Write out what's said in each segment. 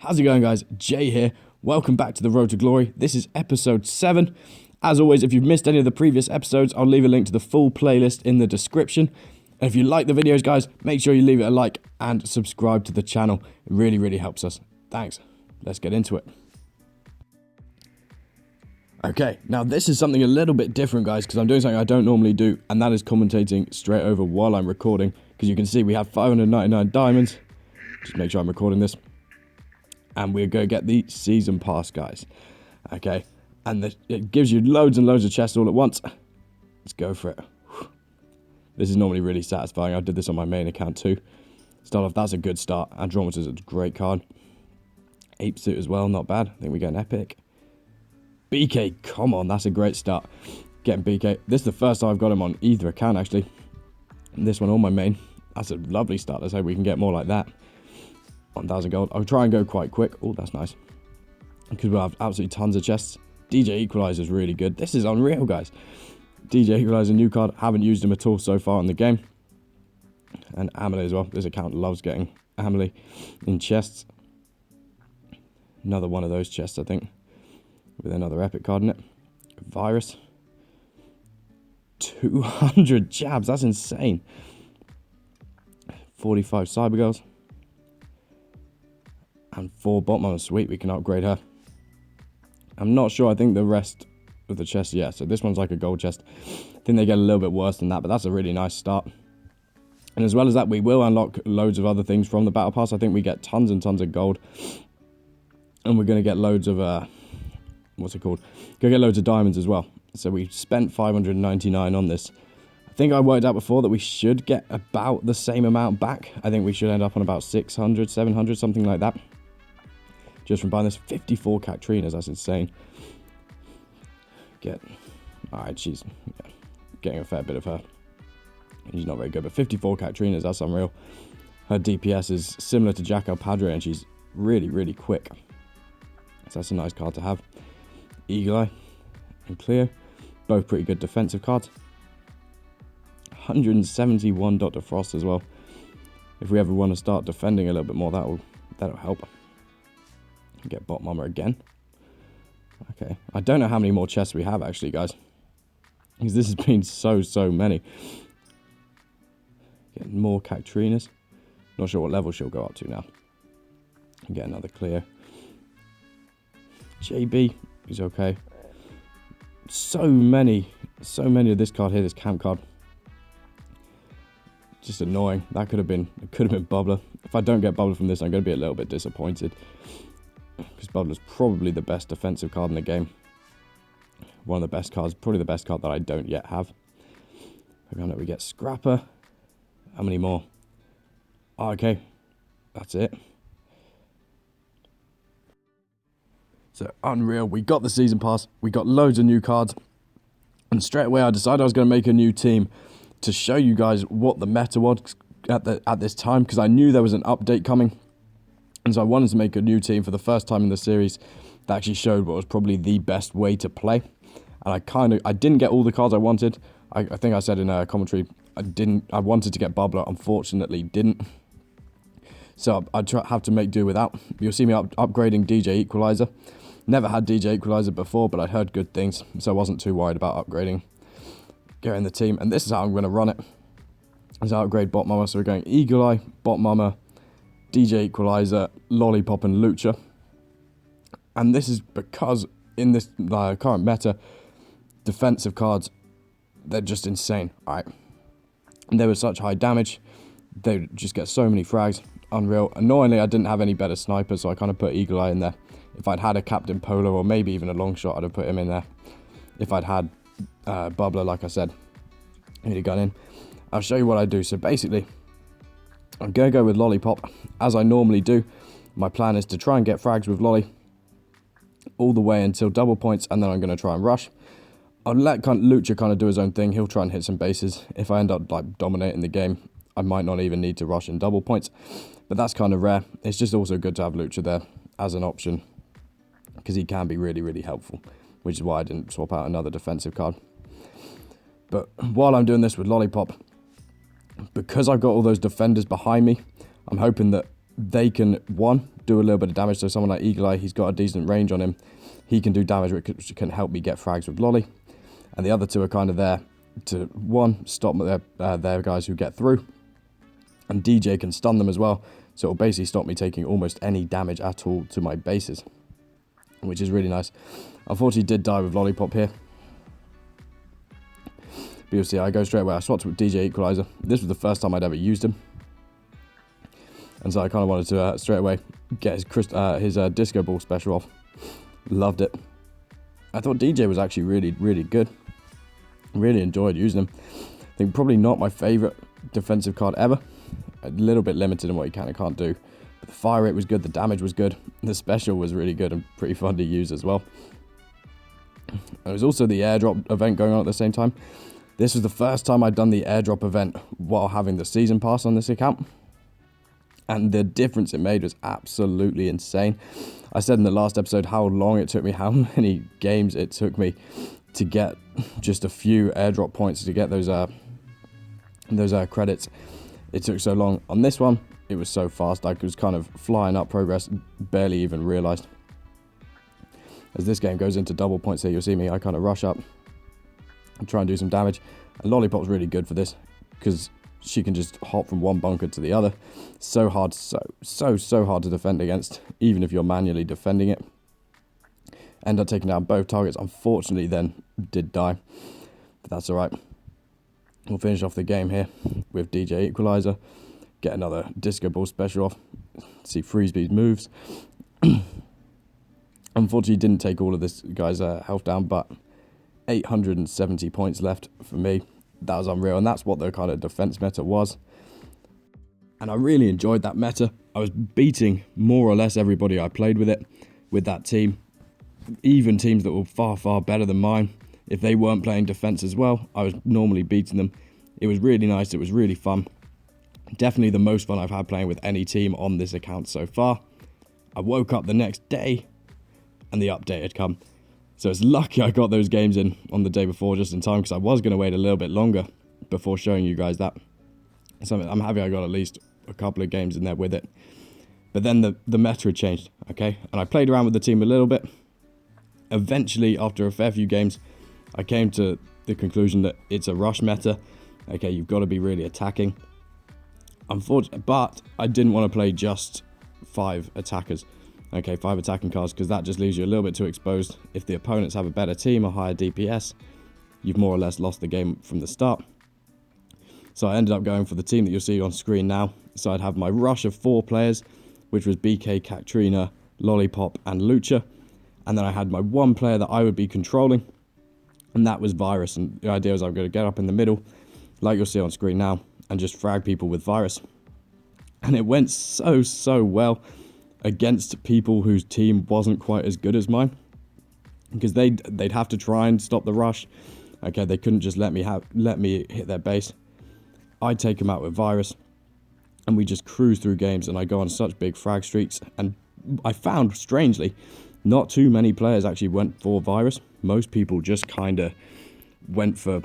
How's it going, guys? Jay here. Welcome back to the Road to Glory. This is episode 7. As always, if you've missed any of the previous episodes, I'll leave a link to the full playlist in the description. And if you like the videos, guys, make sure you leave it a like and subscribe to the channel. It really helps us. Thanks. Let's get into it. Okay, now this is something a little bit different, guys, because I'm doing something I don't normally do, and that is commentating straight over while I'm recording, because you can see we have 599 diamonds. Just make sure I'm recording this. And we're going to get the season pass, guys. Okay, and it gives you loads and loads of chests all at once. Let's go for it. This is normally really satisfying. I did this on my main account too. Start off, that's a good start. Andromeda's a great card. Ape Suit as well, not bad. I think we get an epic. BK, come on, that's a great start. Getting BK. This is the first time I've got him on either account, actually. And this one on my main. That's a lovely start. Let's hope we can get more like that. 1,000 gold. I'll try and go quite quick. Oh, that's nice. Because we'll have absolutely tons of chests. DJ Equalizer is really good. This is unreal, guys. DJ Equalizer, new card. Haven't used him at all so far in the game. And Amelie as well. This account loves getting Amelie in chests. Another one of those chests, I think. With another epic card in it. Virus. 200 jabs. That's insane. 45 Cybergirls. And 4 Botmom. Sweet, we can upgrade her. I'm not sure. I think the rest of the chests, yeah. So this one's like a gold chest. I think they get a little bit worse than that, but that's a really nice start. And as well as that, we will unlock loads of other things from the Battle Pass. I think we get tons and tons of gold. And we're going to get loads of... what's it called? Go get loads of diamonds as well. So we spent 599 on this. I think I worked out before that we should get about the same amount back. I think we should end up on about 600, 700, something like that. Just from buying this. 54 Katrinas, that's insane. Alright, she's getting a fair bit of her. She's not very good, but 54 Katrinas, that's unreal. Her DPS is similar to Jack El Padre, and she's really quick. So that's a nice card to have. Eagle Eye and Cleo, both pretty good defensive cards. 171 Dr. Frost as well. If we ever want to start defending a little bit more, that'll help. Get Bot Mama again. Okay, I don't know how many more chests we have actually, guys, because this has been so many. Getting more Katrinas. Not sure what level she'll go up to now. And get another Cleo. JB, he's okay. So many of this card here, this camp card. Just annoying. It could have been Bubbler. If I don't get Bubbler from this, I'm going to be a little bit disappointed. Because Bubbler's probably the best defensive card in the game. One of the best cards, probably the best card that I don't yet have. We get Scrapper. How many more? Oh, okay. That's it. So, unreal. We got the season pass. We got loads of new cards. And straight away, I decided I was going to make a new team to show you guys what the meta was at this time, because I knew there was an update coming. And so I wanted to make a new team for the first time in the series that actually showed what was probably the best way to play. And I didn't get all the cards I wanted. I think I said in a commentary, I wanted to get Bubbler, unfortunately didn't. So I'd have to make do without. You'll see me upgrading DJ Equalizer. Never had DJ Equalizer before, but I'd heard good things, so I wasn't too worried about upgrading. Getting the team, and this is how I'm going to run it. As I upgrade Bot Mama, so we're going Eagle Eye, Bot Mama, DJ Equalizer, Lollipop, and Lucha. And this is because in this current meta, defensive cards, they're just insane. Alright. And they were such high damage. They would just get so many frags. Unreal. Annoyingly, I didn't have any better snipers, so I kind of put Eagle Eye in there. If I'd had a Captain Polo, or maybe even a long shot, I'd have put him in there. If I'd had Bubbler, like I said, he'd have gone in. I'll show you what I do. So basically, I'm going to go with Lollipop, as I normally do. My plan is to try and get frags with Lolly all the way until double points, and then I'm going to try and rush. I'll let Lucha kind of do his own thing. He'll try and hit some bases. If I end up dominating the game, I might not even need to rush in double points, but that's kind of rare. It's just also good to have Lucha there as an option, because he can be really helpful, which is why I didn't swap out another defensive card. But while I'm doing this with Lollipop, because I've got all those defenders behind me, I'm hoping that they can, one, do a little bit of damage. So someone like Eagle Eye, he's got a decent range on him. He can do damage, which can help me get frags with Lolly. And the other two are kind of there to, one, stop their guys who get through. And DJ can stun them as well. So it'll basically stop me taking almost any damage at all to my bases, which is really nice. Unfortunately, did die with Lollipop here. But you'll see, I go straight away. I swapped with DJ Equalizer. This was the first time I'd ever used him. And so I kind of wanted to straight away get his Disco Ball special off. Loved it. I thought DJ was actually really, really good. Really enjoyed using him. I think probably not my favourite defensive card ever. A little bit limited in what he can and can't do. But the fire rate was good, the damage was good, the special was really good and pretty fun to use as well. There was also the airdrop event going on at the same time. This was the first time I'd done the airdrop event while having the season pass on this account. And the difference it made was absolutely insane. I said in the last episode how long it took me, how many games it took me to get just a few airdrop points to get those credits. It took so long. On this one, it was so fast. I was kind of flying up progress, barely even realised. As this game goes into double points here, you'll see me, I kind of rush up and try and do some damage. And Lollipop's really good for this because she can just hop from one bunker to the other. So hard, so hard to defend against, even if you're manually defending it. End up taking down both targets. Unfortunately, then did die, but that's all right. We'll finish off the game here with DJ Equalizer. Get another Disco Ball special off. See Freezebee's moves. Unfortunately, didn't take all of this guy's health down, but 870 points left for me. That was unreal, and that's what the kind of defense meta was. And I really enjoyed that meta. I was beating more or less everybody I played with that team. Even teams that were far, far better than mine. If they weren't playing defense as well, I was normally beating them. It was really nice. It was really fun. Definitely the most fun I've had playing with any team on this account so far. I woke up the next day and the update had come. So it's lucky I got those games in on the day before just in time, because I was going to wait a little bit longer before showing you guys that. So I'm happy I got at least a couple of games in there with it. But then the meta had changed, okay? And I played around with the team a little bit. Eventually, after a fair few games, I came to the conclusion that it's a rush meta. Okay, you've got to be really attacking. Unfortunately, but I didn't want to play just 5 attackers. Okay, 5 attacking cards, because that just leaves you a little bit too exposed. If the opponents have a better team, a higher DPS, you've more or less lost the game from the start. So I ended up going for the team that you'll see on screen now. So I'd have my rush of 4 players, which was BK, Katrina, Lollipop, and Lucha. And then I had my 1 player that I would be controlling, and that was Virus. And the idea was I'm going to get up in the middle, like you'll see on screen now, and just frag people with Virus. And it went so well against people whose team wasn't quite as good as mine, because they'd have to try and stop the rush. Okay, they couldn't just let me hit their base. I'd take them out with Virus, and we just cruise through games, and I go on such big frag streaks. And I found, strangely, not too many players actually went for Virus. Most people just kind of went for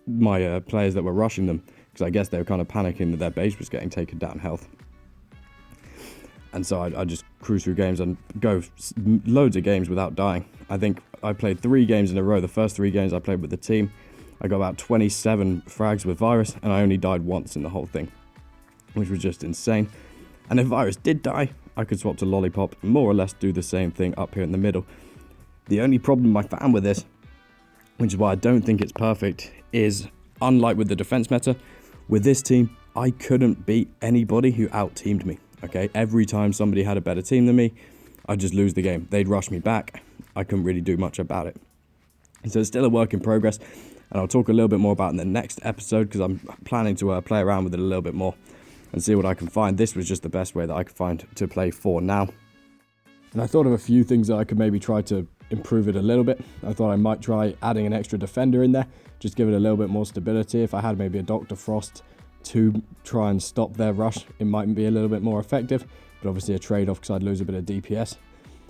my players that were rushing them, because I guess they were kind of panicking that their base was getting taken down health. And so I just cruise through games and go loads of games without dying. I think I played 3 games in a row. The first 3 games I played with the team, I got about 27 frags with Virus, and I only died once in the whole thing, which was just insane. And if Virus did die, I could swap to Lollipop and more or less do the same thing up here in the middle. The only problem I found with this, which is why I don't think it's perfect, is unlike with the defense meta, with this team, I couldn't beat anybody who out-teamed me. Okay, every time somebody had a better team than me, I'd just lose the game. They'd rush me back. I couldn't really do much about it. So it's still a work in progress, and I'll talk a little bit more about it in the next episode, because I'm planning to play around with it a little bit more and see what I can find. This was just the best way that I could find to play for now. And I thought of a few things that I could maybe try to improve it a little bit. I thought I might try adding an extra defender in there, just give it a little bit more stability. If I had maybe a Dr. Frost to try and stop their rush, it might be a little bit more effective, but obviously a trade-off because I'd lose a bit of DPS.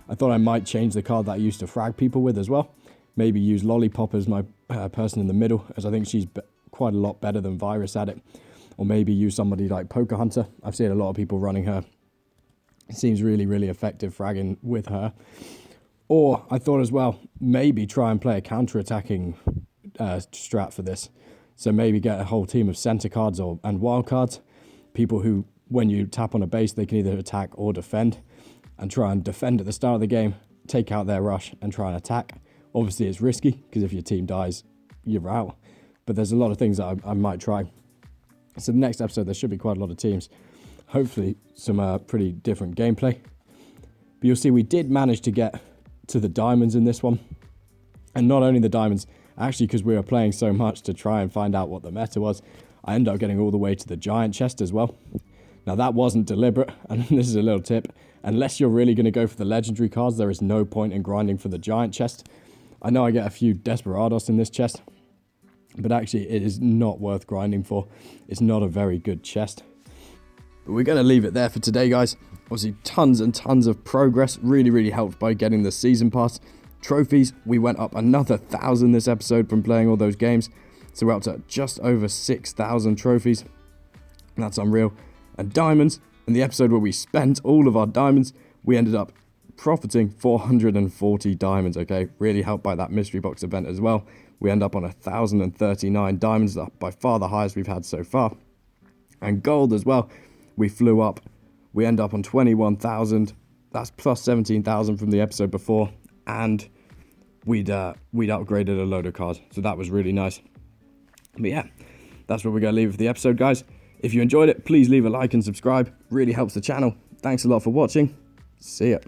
I thought I might change the card that I used to frag people with as well. Maybe use Lollipop as my person in the middle, as I think she's quite a lot better than Virus at it. Or maybe use somebody like Poker Hunter. I've seen a lot of people running her It seems really, really effective fragging with her. Or I thought as well, maybe try and play a counter-attacking strat for this. So maybe get a whole team of center cards and wild cards. People who, when you tap on a base, they can either attack or defend. And try and defend at the start of the game, take out their rush and try and attack. Obviously it's risky, because if your team dies, you're out. But there's a lot of things that I might try. So the next episode, there should be quite a lot of teams. Hopefully some pretty different gameplay. But you'll see we did manage to get to the diamonds in this one. And not only the diamonds, actually because we were playing so much to try and find out what the meta was, I ended up getting all the way to the giant chest as well. Now that wasn't deliberate, and this is a little tip. Unless you're really going to go for the legendary cards, there is no point in grinding for the giant chest. I know I get a few Desperados in this chest, but actually it is not worth grinding for. It's not a very good chest. But we're going to leave it there for today, guys. Obviously, tons and tons of progress. Really, really helped by getting the season pass. Trophies, we went up another 1,000 this episode from playing all those games. So we're up to just over 6,000 trophies. That's unreal. And diamonds, in the episode where we spent all of our diamonds, we ended up profiting 440 diamonds, okay? Really helped by that mystery box event as well. We end up on 1,039 diamonds, by far the highest we've had so far. And gold as well, we flew up. We end up on 21,000. That's plus 17,000 from the episode before. And we'd upgraded a load of cards. So that was really nice. But yeah, that's where we're going to leave it for the episode, guys. If you enjoyed it, please leave a like and subscribe. Really helps the channel. Thanks a lot for watching. See ya.